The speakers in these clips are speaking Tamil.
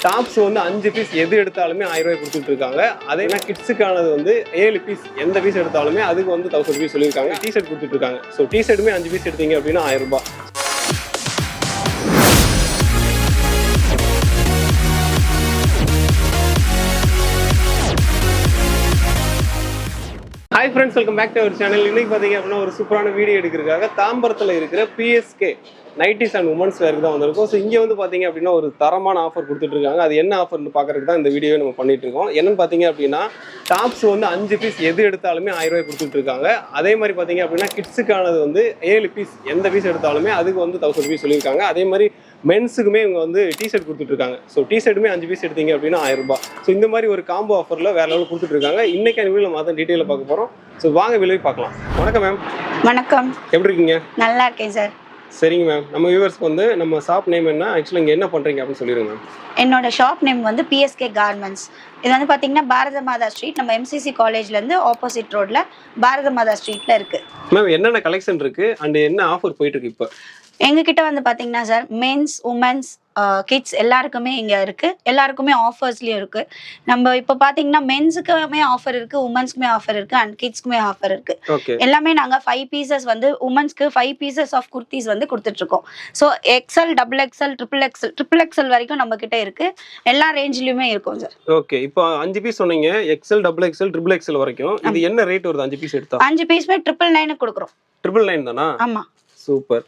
டாப்ஸ் வந்து 5 பீஸ் எது எடுத்தாலுமே 1000 ரூபாய் கொடுத்துட்டு இருக்காங்க. அதே மாதிரி கிட்ஸுக்கானது வந்து 7 பீஸ் எந்த பீஸ் எடுத்தாலுமே அதுக்கு வந்து 1000 ரூபாய் சொல்லியிருக்காங்க. டிஷர்ட் கொடுத்துட்டு இருக்காங்க. ஸோ டிஷர்ட்டுமே 5 பீஸ் எடுத்தீங்க அப்படின்னா 1000 ரூபாய். Hi friends, welcome back to our channel. இன்னைக்கு பார்த்தீங்க அப்படின்னா ஒரு சூப்பரான வீடியோ எடுக்கிறதுக்காக தாம்பரத்தில் இருக்கிற பிஎஸ்கே நைட்டிஸ் அண்ட் உமன்ஸ் வேருக்கு தான் வந்திருக்கோம். ஸோ இங்கே வந்து பார்த்தீங்க அப்படின்னா ஒரு தரமான ஆஃபர் கொடுத்துட்டு இருக்காங்க. அது என்ன ஆஃபர்னு பார்க்கறதுக்கு தான் இந்த வீடியோ நம்ம பண்ணிட்டு இருக்கோம். என்னன்னு பார்த்தீங்க அப்படின்னா டாப்ஸ் வந்து 5 பீஸ் எது எடுத்தாலுமே 1000 ரூபாய் கொடுத்துட்டு இருக்காங்க. அதே மாதிரி பார்த்தீங்க அப்படின்னா கிட்ஸுக்கானது வந்து 7 பீஸ் எந்த பீஸ் எடுத்தாலுமே அதுக்கு வந்து 1000 ரூபாய் சொல்லியிருக்காங்க. அதே மாதிரி மென்ஸுக்குமே இவங்க வந்து டிஷர்ட் கொடுத்துட்டு இருக்காங்க. ஸோ டிஷர்ட்டுமே 5 பீஸ் எடுத்தீங்க அப்படின்னா 1000 ரூபாய். ஸோ இந்த மாதிரி ஒரு காம்போ ஆஃபரில் வேற லெவலில் கொடுத்துட்டு இருக்காங்க. இன்னைக்கு வீடியோவில் நம்ம தான் டீட்டெயிலாக பார்க்க போகிறோம். ஸோ வாங்க வெளியே பார்க்கலாம். வணக்கம் மேம். வணக்கம். எப்படி இருக்கீங்க? நல்லா இருக்கேன் சார். சரிங்க மேம், நம்ம வியூவர்ஸ்க்கு வந்து நம்ம ஷாப் நேம் என்ன, ஆக்சுவலாக இங்கே என்ன பண்ணுறீங்க அப்படின்னு சொல்லிடுங்க மேம். என்னோட ஷாப் நேம் வந்து பிஎஸ்கே கார்மெண்ட்ஸ். இது வந்து பார்த்தீங்கன்னா பாரத மாதா ஸ்ட்ரீட், நம்ம எம்சிசி காலேஜ்லேருந்து ஆப்போசிட் ரோட்டில் பாரத மாதா ஸ்ட்ரீட்டில் இருக்குது. மேம் என்னென்ன கலெக்ஷன் இருக்குது அண்ட் என்ன ஆஃபர் போயிட்டுருக்கு இப்போ? எங்ககிட்ட வந்து பார்த்தீங்கன்னா சார் மென்ஸ், உமன்ஸ், கிட்ஸ் எல்லாருக்குமே இங்கே இருக்குது. எல்லாருக்குமே ஆஃபர்ஸ்லேயும் இருக்குது. நம்ம இப்போ பார்த்தீங்கன்னா மென்ஸுக்குமே ஆஃபர் இருக்குது, உமன்ஸ்க்குமே ஆஃபர் இருக்குது, அண்ட் கிட்ஸ்க்குமே ஆஃபர் இருக்குது. எல்லாமே நாங்கள் 5 பீசஸ் வந்து உமன்ஸ்க்கு 5 பீசஸ் ஆஃப் குர்த்திஸ் வந்து கொடுத்துட்ருக்கோம். So XL, double XL, triple XL வரைக்கும் நம்ம கிட்ட இருக்குது. எல்லா ரேஞ்சிலையுமே இருக்கும் சார். ஓகே, இப்போ 5 பீஸ் சொன்னீங்க, XL, double XL, triple XL வரைக்கும். இது என்ன ரேட் வருது 5 பீஸ் எடுத்தா? 5 பீஸுமே 999 கொடுக்குறோம். 999 தானா? ஆமாம். சூப்பர்.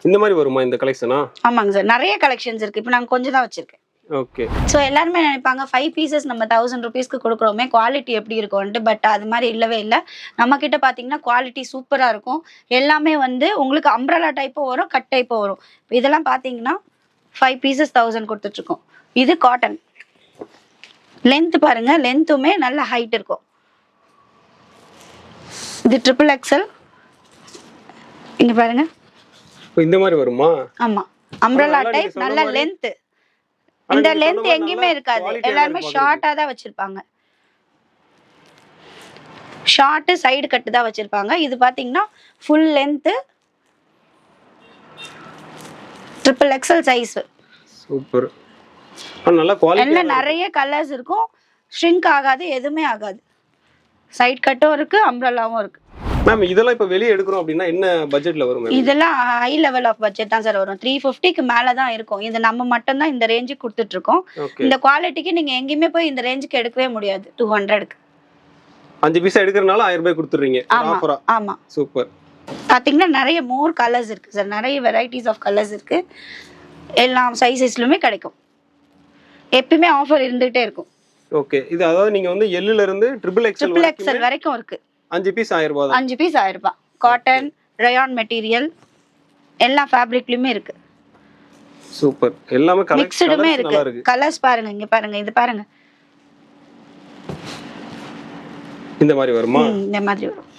இந்த மாதிரி வருமா இந்த கலெக்ஷனா? ஆமாங்க சார், நிறைய கலெக்ஷன்ஸ் இருக்கு. இப்போ நாங்கள் கொஞ்சம் தான் வச்சிருக்கேன். ஓகே. ஸோ எல்லாருமே நினைப்பாங்க 5 பீசஸ் நம்ம 1000 ருபீஸ்க்கு கொடுக்குறோமே, குவாலிட்டி எப்படி இருக்கும்ன்ட்டு. பட் அது மாதிரி இல்லவே இல்லை. நம்ம கிட்ட பார்த்தீங்கன்னா குவாலிட்டி சூப்பராக இருக்கும். எல்லாமே வந்து உங்களுக்கு அம்ப்ரலா டைப்பும் வரும், கட் டைப்பும் வரும். இதெல்லாம் பார்த்தீங்கன்னா 5 பீசஸ் 1000 கொடுத்துட்ருக்கோம். இது காட்டன். லென்த் பாருங்க, லென்த்துமே நல்ல ஹைட் இருக்கும். இது ட்ரிபிள் எக்ஸ்எல். இங்கே பாருங்க, இந்த மாதிரி வருமா? ஆமா, அம்ப்ரலா டைப், நல்ல லென்த். இந்த லென்த் எங்கேயுமே இருக்காது. எல்லாரும் ஷார்ட்டா தான் வச்சிருப்பாங்க. ஷார்ட் சைடு கட்டு தான் வச்சிருப்பாங்க. இது பாத்தீங்கன்னா full length, triple XL size. Super. நல்ல குவாலிட்டி. எல்லாம் நிறைய கலர்ஸ் இருக்கும். ஷ்ரிங்க் ஆகாது, எதுவுமே ஆகாது. சைடு கட்டும் இருக்கு, அம்ப்ரலாவும் இருக்கு. மேம் இதெல்லாம் இப்போ வெளியே எடுக்கிறோம் அப்படின்னா என்ன பட்ஜெட்ல வரும்? இதெல்லாம் ஹை லெவல் ஆஃப் பட்ஜெட் தான் சார் வரும். 350க்கு மேல தான் இருக்கும். இது நம்ம மட்டும் தான் இந்த ரேஞ்சுக்கு கொடுத்துட்டு இருக்கோம். இந்த குவாலிட்டிக்கு நீங்க எங்கேயுமே போய் இந்த ரேஞ்சுக்கு எடுக்கவே முடியாது. 200க்கு 5 பீஸ் எடுக்கிறனால 1000 ரூபாய் கொடுத்துறீங்க ஆஃபரா? ஆமா. சூப்பர். பாத்தீங்கன்னா நிறைய மோர் கலர்ஸ் இருக்கு சார். நிறைய வெரைட்டிஸ் ஆஃப் கலர்ஸ் இருக்கு. எல்லா சைஸஸ்லயுமே கிடைக்கும். எப்பவுமே ஆஃபர் இருந்துகிட்டே இருக்கும். ஓகே. இது அதாவது நீங்க வந்து எல்ல இருந்து ட்ரிபிள் எக்ஸ்எல் வரைக்கும் இருக்கு. 5 பீஸ் 1000 ரூபாய். 5 பீஸ் 1000 ரூபாய். காட்டன், ரயான் மெட்டீரியல், எல்லா ஃபேப்ரிக்லயுமே இருக்கு. சூப்பர். எல்லாமே மிக்ஸ்டுமே இருக்கு. கலர்ஸ் பாருங்க, இங்க பாருங்க, இது பாருங்க. இந்த மாதிரி வருமா? இந்த மாதிரி வரும்.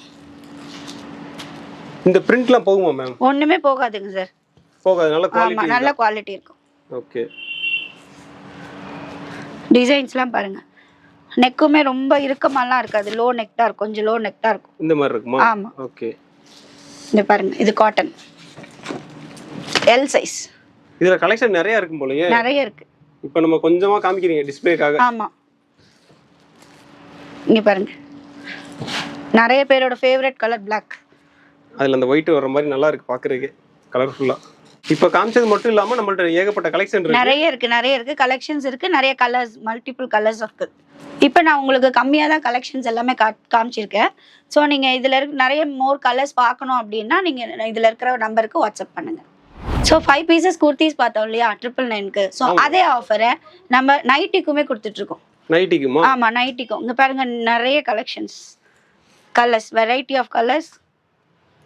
இந்த பிரிண்ட்லாம் போகுமா மேம்? ஒண்ணுமே போகாதுங்க சார். போகாது. நல்ல குவாலிட்டி. ஆமா, நல்ல குவாலிட்டி இருக்கும். ஓகே. டிசைன்ஸ்லாம் பாருங்க. நெக்குமே ரொம்ப இறுக்கமாலாம் இருக்காது. லோ நெக் தான் இருக்கும். கொஞ்சம் லோ நெக் தான் இருக்கும். இந்த மாதிரி இருக்குமா? ஆமா. ஓகே. இந்த பாருங்க, இது காட்டன் எல் சைஸ். இதுல கலெக்ஷன் நிறைய இருக்கும் போலயே. நிறைய இருக்கு. இப்போ நம்ம கொஞ்சமா காமிக்கிறீங்க டிஸ்ப்ளேக்காக. ஆமா. இங்க பாருங்க, நிறைய பேரோட ஃபேவரட் கலர் Black. அதுல அந்த ஒயிட் வர மாதிரி நல்லா இருக்கு பாக்குறதுக்கு, கலர்ஃபுல்லா. இப்போ காமிச்சது மட்டும் இல்லாம நம்மள்ட்ட ஏகப்பட்ட கலெக்ஷன் இருக்கு. நிறைய இருக்கு கலெக்ஷன்ஸ் இருக்கு. நிறைய கலர்ஸ், மல்டிபிள் கலர்ஸ் இருக்கு. இப்போ நான் உங்களுக்கு கம்மியாக தான் கலெக்ஷன்ஸ் எல்லாமே காமிச்சிருக்கேன். ஸோ நீங்கள் இதில் நிறைய மோர் கலர்ஸ் பார்க்கணும் அப்படின்னா நீங்கள் இதில் இருக்கிற நம்பருக்கு வாட்ஸ்அப் பண்ணுங்கள். ஸோ 5 பீசஸ் குர்த்திஸ் பார்த்தோம் இல்லையா 999க்கு. ஸோ அதே ஆஃபரை நம்ம நைட்டிக்குமே கொடுத்துட்ருக்கோம். நைட்டிக்குமா? ஆமாம், நைட்டிக்கும். இங்கே பாருங்க, நிறைய collections, colours, variety of colours.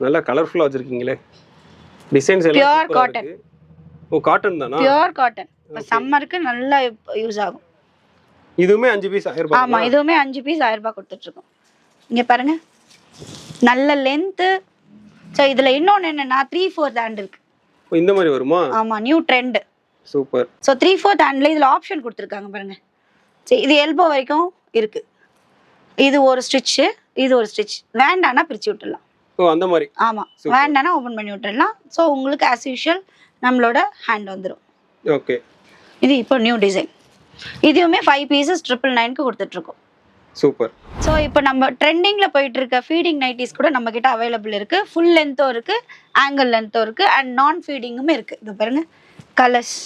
நல்லா கலர்ஃபுல்லாக வச்சுருக்கீங்களே. டிசைன்ஸ் எல்லாம் பியூர் காட்டன். ஓ, காட்டன் தானா? Pure cotton. சம்மருக்கு நல்லா யூஸ் ஆகும். இதுவுமே 5 பீஸ் 1000 ரூபாய். ஆமா, இதுவுமே 5 பீஸ் 1000 ரூபாய் கொடுத்துட்டு இருக்கோம். இங்க பாருங்க, நல்ல லென்த். சோ இதுல இன்னொன்னு என்னன்னா 3/4 ஹேண்ட் இருக்கு. இந்த மாதிரி வருமா? ஆமா, நியூ ட்ரெண்ட். சூப்பர். சோ 3/4 ஹேண்ட்ல இதுல ஆப்ஷன் கொடுத்திருக்காங்க பாருங்க. சரி, இது எல்போ வரைக்கும் இருக்கு. இது ஒரு ஸ்டிட்ச், இது ஒரு ஸ்டிட்ச். வேண்டானா பிரிச்சு விட்டுடலாம். ஓ, அந்த மாதிரி. ஆமா, வேண்டானா ஓபன் பண்ணி விட்டுடலாம். சோ உங்களுக்கு as usual நம்மளோட ஹேண்ட் வந்துரும். ஓகே. இது இப்போ நியூ டிசைன். இதுவுமே 5 பீசஸ் 999க்கு கொடுத்துட்டு இருக்கோம். சூப்பர். ஸோ இப்போ நம்ம ட்ரெண்டிங்ல போயிட்டு இருக்க ஃபீடிங் நைட்டிஸ் கூட நம்ம கிட்ட அவைலபிள் இருக்கு. ஃபுல் லென்த்தும் இருக்கு, ஆங்கிள் லென்த்தும் இருக்கு, அண்ட் நான் ஃபீடிங்குமே இருக்கு. இது பாருங்க கலர்ஸ்.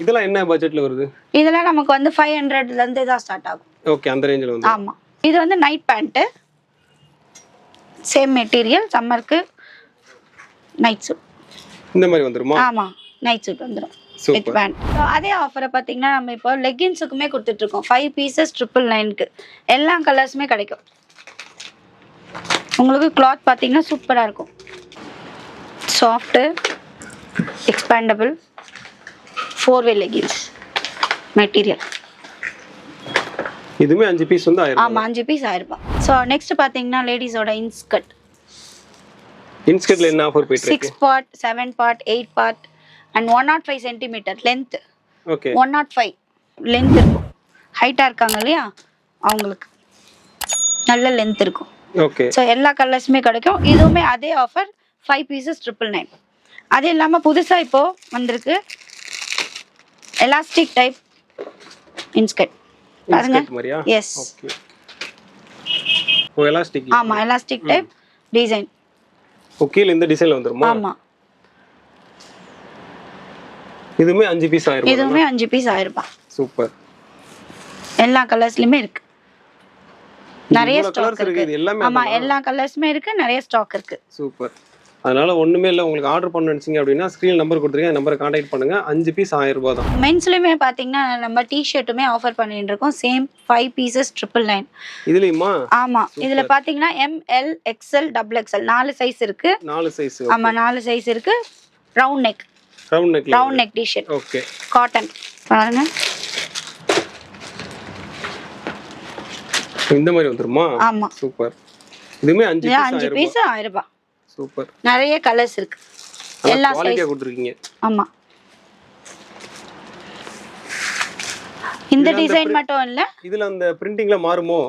இதெல்லாம் என்ன பட்ஜெட்ல வருது? இதெல்லாம் நமக்கு வந்து 500ல இருந்து தான் ஸ்டார்ட் ஆகும். ஓகே, அந்த ரேஞ்சில் வந்து. ஆமா. இது வந்து நைட் பேண்ட், சேம் மெட்டீரியல், சம்மருக்கு நைட் சூட் இந்த மாதிரி வந்துருமா? ஆமா, நைட் சூட் வந்துரும் வித் சூப்பர். பேண்ட். அதே ஆஃபரை பார்த்தீங்கன்னா நம்ம இப்போ லெகின்ஸுக்குமே கொடுத்துட்டு இருக்கோம். 5 பீசஸ் 999க்கு எல்லா கலர்ஸுமே கிடைக்கும். உங்களுக்கு கிளாத் பார்த்தீங்கன்னா சூப்பரா இருக்கும். சாஃப்ட் எக்ஸ்பேண்டபிள் 4-வே லெகின்ஸ் மெட்டீரியல். இதுமே 5 பீஸ் வந்து 1000. ஆமா, 5 பீஸ் 1000 ரூபாய். ஸோ நெக்ஸ்ட் பார்த்தீங்கன்னா லேடிஸோட இன்ஸ்கர்ட். இன்ஸ்கர்ட்ல என்ன ஆஃபர் போயிட்டு இருக்கு? 6 part, 7 part, 8 part and 105 centimetre length. Okay, 105 length இருக்கும். ஹைட்டா இருக்காங்க இல்லையா, அவங்களுக்கு நல்ல லென்த் இருக்கும். ஓகே. ஸோ எல்லா கலர்ஸுமே கிடைக்கும். இதுவுமே அதே ஆஃபர் 5 பீசஸ் 999. அது இல்லாமல் புதுசாக இப்போ வந்திருக்கு எலாஸ்டிக் டைப் இன்ஸ்கர்ட். பாருங்க. இன்ஸ்கர்ட் மாதிரியா? எஸ். ஓகே. ஓ, எலாஸ்டிக். ஆமா, எலாஸ்டிக் டைப் டிசைன். ஓகே, இந்த டிசைன்ல வந்துருமா? ஆமா. இதுமே 5 பீஸ் 1000 ரூபாய். இதுவுமே 5 பீஸ் 1000 ரூபாய். சூப்பர். எல்லா கலர்ஸ்லயுமே இருக்கு. நிறைய ஸ்டாக் இருக்கு. இது எல்லாமே ஆமா, எல்லா கலர்ஸ்மே இருக்கு, நிறைய ஸ்டாக் இருக்கு. சூப்பர். அதனால ஒண்ணுமே இல்ல, உங்களுக்கு ஆர்டர் பண்ண நினைச்சீங்க அப்படின்னா ஸ்கிரீன் நம்பர் கொடுத்துருக்கேன், நம்பரை கான்டாக்ட் பண்ணுங்க. 5 பீஸ் 1000 ரூபாய் தான். மென்ஸ்லயுமே பாத்தீங்கன்னா நம்ம டி-ஷர்ட்டுமே ஆஃபர் பண்ணிட்டு இருக்கோம். Same 5 pieces 999. இதுலயுமா? ஆமா. இதுல பாத்தீங்கன்னா ML XL XXL 4 சைஸ் இருக்கு. 4 சைஸ். ஆமா, 4 சைஸ் இருக்கு. Round neck. Round neck T-shirt. Okay. Cotton. பாருங்க. இந்த மாதிரி வந்துருமா? ஆமா. சூப்பர். இதுமே 5 பீஸ் 1000 ரூபாய். சூப்பர். நிறைய கலர்ஸ் இருக்கு. எல்லா குவாலிட்டியா கொடுத்திருக்கீங்க. ஆமா. இந்த டிசைன் மட்டும் இல்ல, இதுல அந்த பிரிண்டிங்ல மாறுமோ?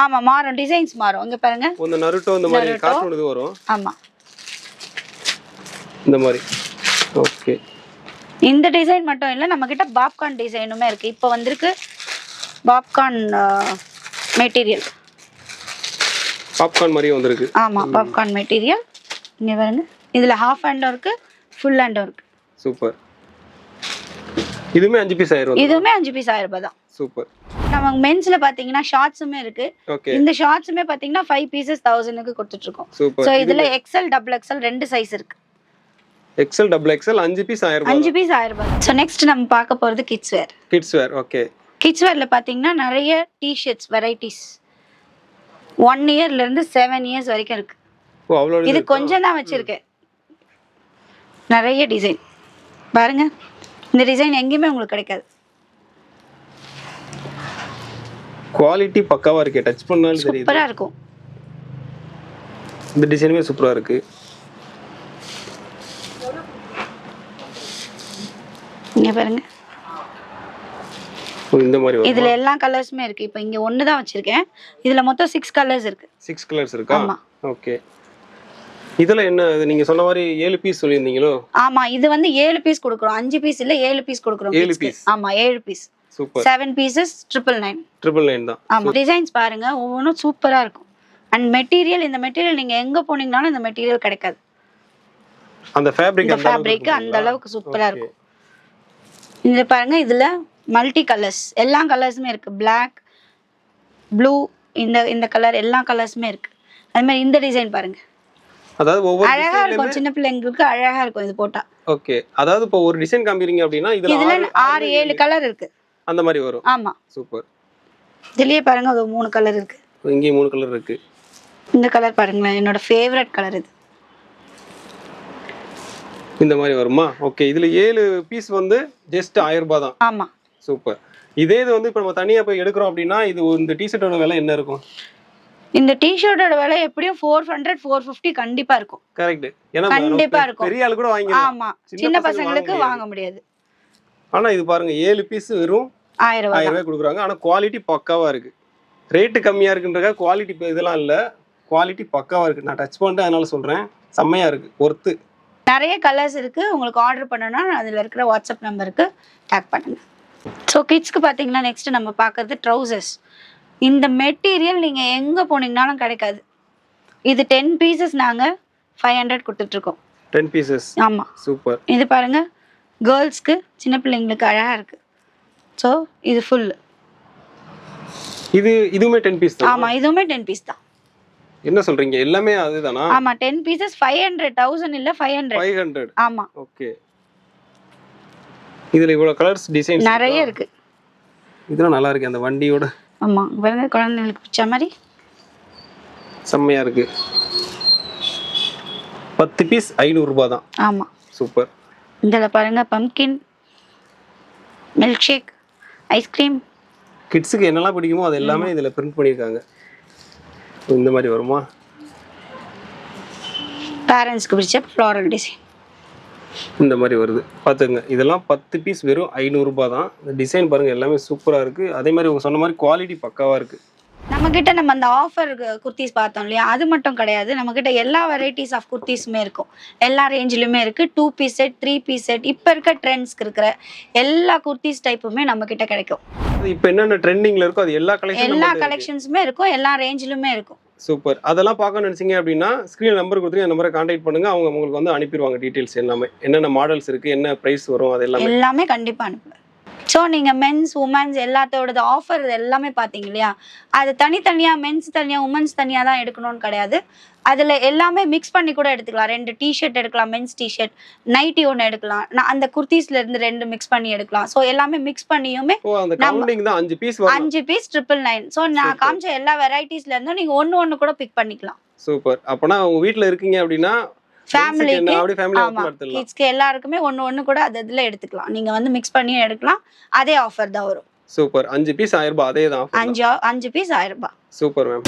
ஆமா, மாறும். டிசைன்ஸ் மாறும். இங்க பாருங்க, இந்த நருட்டோ இந்த மாதிரி கார்ட்டூன் இது வரும். ஆமா, இந்த மாதிரி. ஓகே. இந்த டிசைன் மட்டும் இல்ல, நம்ம கிட்ட பாப்கார்ன் டிசைனுமே இருக்கு. இப்போ வந்திருக்கு பாப்கார்ன் மெட்டீரியல். பாப்கார்ன் மாதிரி வந்திருக்கு. ஆமா, பாப்கார்ன் மெட்டீரியல். இங்க பாருங்க, இதுல ஹாஃப் ஹேண்டும் இருக்கு, ஃபுல் ஹேண்டும் இருக்கு. சூப்பர். இதுமே 5 பீஸ் 1000 ரூபாய். இதுவுமே 5 பீஸ் 1000 ரூபாய் தான். சூப்பர். நம்ம மென்ஸ்ல பாத்தீங்கன்னா ஷார்ட்ஸுமே இருக்கு. ஓகே. இந்த ஷார்ட்ஸுமே பாத்தீங்கன்னா 5 பீசஸ் 1000க்கு கொடுத்துட்டு இருக்கோம். சூப்பர். சோ இதுல XL XXL ரெண்டு சைஸ் இருக்கு. XL XXL 5 பீஸ் 1000 ரூபாய். 5 பீஸ் 1000 ரூபாய். சோ நெக்ஸ்ட் நம்ம பார்க்க போறது kids wear. Kids wear. Okay. Kids வேர்ல பாத்தீங்கன்னா நிறைய டி-ஷர்ட்ஸ் வெரைட்டிஸ் 1 இயர்ல இருந்து 7 இயர்ஸ் வரைக்கும் இருக்கு. ஓ, அவ்வளவு. இது கொஞ்சம் தான் வச்சிருக்கேன். நிறைய டிசைன் பாருங்க. இந்த டிசைன் எங்கேயுமே உங்களுக்கு கிடைக்காது. குவாலிட்டி பக்காவா இருக்கு. டச் பண்ணாலும் தெரியுது. சூப்பரா இருக்கும். இந்த டிசைனுமே சூப்பரா இருக்கு. இங்க பாருங்க. இந்த மாதிரி வரும். இதுல எல்லா கலர்ஸுமே இருக்கு. இப்போ இங்க ஒன்னு தான் வச்சிருக்கேன். இதுல மொத்தம் 6 கலர்ஸ் இருக்கு. 6 கலர்ஸ் இருக்கா? ஆமா. ஓகே. இதுல என்ன நீங்க சொன்ன மாதிரி 7 பீஸ் சொல்லிருந்தீங்களோ? ஆமா, இது வந்து 7 பீஸ் கொடுக்குறோம். 5 பீஸ் இல்ல, 7 பீஸ் கொடுக்குறோம். 7 பீஸ். ஆமா, 7 பீஸ். சூப்பர். 7 பீசஸ் 999. 999 தான். ஆமா. டிசைன்ஸ் பாருங்க, ஒவ்வொன்றும் சூப்பரா இருக்கும். அண்ட் மெட்டீரியல், இந்த மெட்டீரியல் நீங்க எங்க போனீங்கனாலும் இந்த மெட்டீரியல் கிடைக்காது. அந்த ஃபேப்ரிக் அந்த அளவுக்கு சூப்பரா இருக்கும். இந்த பாருங்க, இதுல மல்டி கலர்ஸ், எல்லா கலர்ஸுமே இருக்கு. Black, ப்ளூ, இந்த கலர், எல்லா கலர்ஸுமே இருக்கு. அது மாதிரி இந்த டிசைன் பாருங்க. அதாவது ஒவ்வொரு அழகா இருக்கும். சின்ன பிள்ளைங்களுக்கு அழகா இருக்கும் இது போட்டா. ஓகே. அதாவது இப்போ ஒரு டிசைன் காமிக்கிறீங்க அப்படினா இதுல 6 7 கலர் இருக்கு. அந்த மாதிரி வரும். ஆமா. சூப்பர். இதுலயே பாருங்க, அது 3 கலர் இருக்கு. இங்க 3 கலர் இருக்கு. இந்த கலர் பாருங்களேன், என்னோட ஃபேவரட் கலர் இது. இந்த மாதிரி வருமா? ஓகே. இதுல 7 பீஸ் வந்து ஜஸ்ட் 1000 ரூபாய் தான். ஆமா. சூப்பர். இதே இது வந்து இப்போ நம்ம தனியா போய் எடுக்கிறோம் அப்படினா இது இந்த டி-ஷர்ட்டோட விலை என்ன இருக்கும்? இந்த டி-ஷர்ட்டோட விலை எப்படியும் 400 450 கண்டிப்பா இருக்கும். கரெக்ட். ஏன்னா கண்டிப்பா இருக்கும். பெரிய ஆளு கூட வாங்கிடலாம். ஆமா, சின்ன பசங்களுக்கு வாங்க முடியாது. ஆனா இது பாருங்க, 7 பீஸ் வெறும் 1000 ரூபாய் கொடுக்குறாங்க. ஆனா குவாலிட்டி பக்காவா இருக்கு. ரேட் கம்மியா இருக்குன்றக்க குவாலிட்டி இதெல்லாம் இல்ல, குவாலிட்டி பக்காவா இருக்கு. நான் டச் பண்ணிட்டேன், அதனால சொல்றேன். செம்மையா இருக்கு. ஒர்த்து. நிறைய கலர்ஸ் இருக்கு. உங்களுக்கு ஆர்டர் பண்ணனும்னா அதுல இருக்கிற வாட்ஸ்அப் நம்பருக்கு டாக் பண்ணுங்க. ஸோ கிட்ஸ்க்கு பார்த்தீங்கன்னா நெக்ஸ்ட் நம்ம பார்க்கறது ட்ரௌசர்ஸ். இந்த மெட்டீரியல் நீங்கள் எங்கே போனீங்கனாலும் கிடைக்காது. இது 10 பீசஸ் நாங்கள் 500 கொடுத்துட்ருக்கோம். 10 பீசஸ். ஆமாம், சூப்பர். இது பாருங்கள், கேர்ள்ஸ்க்கு சின்ன பிள்ளைங்களுக்கு அழகாக இருக்குது. ஸோ இது ஃபுல். இதுவுமே 10 பீஸ் தான். ஆமாம், இதுவுமே 10 பீஸ் தான். என்ன சொல்றீங்க? எல்லாமே அதுதானா? ஆமாம், 10 பீசஸ் 500. 1000 இல்லை, 500. ஆமாம். ஓகே. இதுல இவ்வளவு கலர்ஸ் டிசைன்ஸ் நிறைய இருக்கு. இதெல்லாம் நல்லா இருக்கு. அந்த வண்டியோட ஆமா, பாருங்க, குழந்தைகளுக்கு பிடிச்ச மாதிரி செம்மையா இருக்கு. 10 பீஸ் 500 ரூபாய் தான். ஆமா, சூப்பர். இதில் பாருங்க, பம்கின், மில்க் ஷேக், ஐஸ்கிரீம். கிட்ஸுக்கு என்னெல்லாம் பிடிக்குமோ அது எல்லாமே இதுல பிரிண்ட் பண்ணியிருக்காங்க. இந்த மாதிரி வருமா? பேரண்ட்ஸ்க்கு பிடிச்ச ஃப்ளாரல் டிசைன் இந்த மாதிரி வருது. பார்த்துங்க, இதெல்லாம் 10 பீஸ் வெறும் 500 ரூபாய் தான். இந்த டிசைன் பாருங்க, எல்லாமே சூப்பராக இருக்கு. அதே மாதிரி உங்க சொன்ன மாதிரி குவாலிட்டி பக்காவா இருக்கு. நம்மக்கிட்ட நம்ம அந்த ஆஃபர் குர்த்திஸ் பார்த்தோம் இல்லையா, அது மட்டும் கிடையாது. நம்மக்கிட்ட எல்லா வெரைட்டிஸ் ஆஃப் குர்த்திஸுமே இருக்கும். எல்லா ரேஞ்சிலுமே இருக்குது. 2 பீஸ் செட், 3 பீஸ் செட், இப்போ இருக்க ட்ரெண்ட்ஸ்க்கு இருக்கிற எல்லா குர்த்திஸ் டைப்புமே நம்மக்கிட்ட கிடைக்கும். இப்போ என்னென்ன ட்ரெண்டிங்ல இருக்கோ அது எல்லா கலெக்ஷன்ஸுமே இருக்கும். எல்லா ரேஞ்சிலுமே இருக்கும். சூப்பர். அதெல்லாம் பார்க்க நினைச்சீங்க அப்படின்னா ஸ்க்ரீன் நம்பர் கொடுத்து அந்த நம்பரை கான்டாக்ட் பண்ணுங்க. அவங்க உங்களுக்கு வந்து அனுப்பிடுவாங்க டீட்டெயில்ஸ் எல்லாமே. என்னென்ன மாடல்ஸ் இருக்கு, என்ன பிரைஸ் வரும், அது எல்லாமே கண்டிப்பாக அனுப்புவேன். ஸோ நீங்கள் மென்ஸ் உமன்ஸ் எல்லாத்தோடது ஆஃபர் எல்லாமே பார்த்தீங்க இல்லையா, அது தனித்தனியாக மென்ஸ் தனியாக உமன்ஸ் தனியாக தான் எடுக்கணும்னு கிடையாது. அதில் எல்லாமே மிக்ஸ் பண்ணி கூட எடுத்துக்கலாம். 2 டிஷர்ட் எடுக்கலாம், மென்ஸ் டிஷர்ட், நைட்டி ஒன்று எடுக்கலாம். நான் அந்த குர்த்திஸ்ல இருந்து 2 மிக்ஸ் பண்ணி எடுக்கலாம். ஸோ எல்லாமே மிக்ஸ் பண்ணியுமே 5 பீஸ் 999. ஸோ நான் காமிச்ச எல்லா வெரைட்டிஸ்ல இருந்தும் நீங்கள் ஒன்று கூட பிக் பண்ணிக்கலாம். சூப்பர். அப்போனா உங்க வீட்டில் இருக்கீங்க அப்படின்னா ஃபேமிலிக்கு, கிட்ஸ்க்கு எல்லாருக்குமே ஒன்று கூட அது இதில் எடுத்துக்கலாம். நீங்கள் வந்து மிக்ஸ் பண்ணியும் எடுக்கலாம். அதே ஆஃபர் தான் வரும். சூப்பர். 5 பீஸ் 1000 ரூபாய். அதே தான். 5 பீஸ் 1000 ரூபாய். Super ma'am.